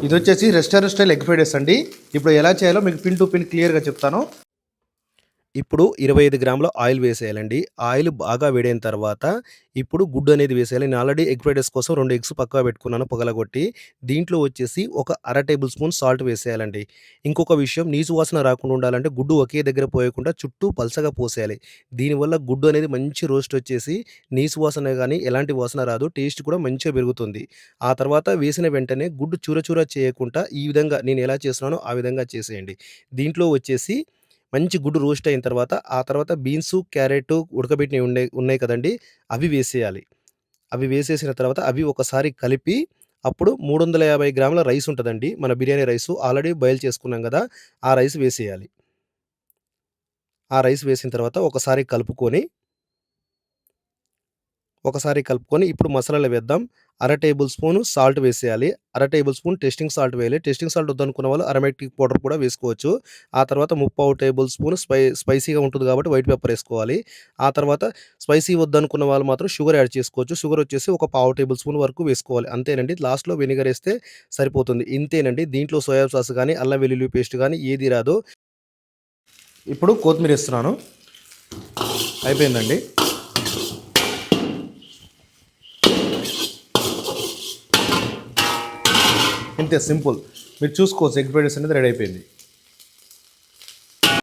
ఇది వచ్చేసి restaurant style egg fried rice అండి. ఇప్పుడు ఎలా చేయాలో మీకు పిన్ టు పిన్ క్లియర్గా చెప్తాను. ఇప్పుడు 25 గ్రాముల ఆయిల్ వేసేయాలండి. ఆయిల్ బాగా వేడైన తర్వాత ఇప్పుడు గుడ్డు అనేది వేసేయాలి. నేను ఆల్రెడీ ఎగ్ ఫ్రైడ్ రైస్ కోసం 2 ఎగ్స్ పక్కన పెట్టుకున్నాను పగలగొట్టి. దీంట్లో వచ్చేసి ఒక అర టేబుల్ స్పూన్ సాల్ట్ వేసేయాలండి. ఇంకొక విషయం, నీసు వాసన రాకుండా ఉండాలంటే గుడ్డు ఒకే దగ్గర పోయకుండా చుట్టూ పల్చగా పోసేయాలి. దీనివల్ల గుడ్డు అనేది మంచి రోస్ట్ వచ్చేసి నీసు వాసన గానీ ఎలాంటి వాసన రాదు. టేస్ట్ కూడా మంచిగా పెరుగుతుంది. ఆ తర్వాత వేసిన వెంటనే గుడ్డు చూర చూర చేయకుండా ఈ విధంగా నేను ఎలా చేస్తున్నానో ఆ విధంగా చేసేయండి. దీంట్లో వచ్చేసి మంచి గుడ్డు రోస్ట్ అయిన తర్వాత, ఆ తర్వాత బీన్సు, క్యారెటు ఉడకబెట్టినవి ఉన్నాయి కదండీ! అవి వేసేయాలి. అవి వేసేసిన తర్వాత అవి ఒకసారి కలిపి అప్పుడు 350 గ్రాముల రైస్ ఉంటదండి. మన బిర్యానీ రైసు ఆల్రెడీ బాయిల్ చేసుకున్నాం గదా! ఆ రైస్ వేసేయాలి. ఆ రైస్ వేసిన తర్వాత ఒకసారి కలుపుకొని ఇప్పుడు మసాలాలు వేద్దాం. అర టేబుల్ స్పూను సాల్ట్ వేసేయాలి. అర టేబుల్ స్పూన్ టేస్టింగ్ సాల్ట్ వేయాలి. టేస్టింగ్ సాల్ట్ వద్దనుకున్న వాళ్ళు అరోమాటిక్ పౌడర్ కూడా వేసుకోవచ్చు. ఆ తర్వాత ముప్పావు టేబుల్ స్పూన్ స్పైసీగా ఉంటుంది కాబట్టి వైట్ పెప్పర్ ఏసుకోవాలి. ఆ తర్వాత స్పైసీ వద్దనుకున్న వాళ్ళు మాత్రం షుగర్ యాడ్ చేసుకోవచ్చు. షుగర్ వచ్చేసి ఒక పావు టేబుల్ స్పూన్ వరకు వేసుకోవాలి. అంతేనండి. లాస్ట్‌లో వెనిగర్ ఏస్తే సరిపోతుంది. ఇంతేనండి. దీంట్లో సోయా సాస్ గానీ, అల్లం వెల్లుల్లి పేస్ట్ గానీ ఏది రాదు. ఇప్పుడు కొత్తిమీర ఏస్తున్నాను. అయిపోయిందండి. ఇంతే సింపుల్. మీరు చూసుకోవచ్చు ఎగ్ ఫ్రైడ్ రైస్ అనేది రెడీ అయిపోయింది.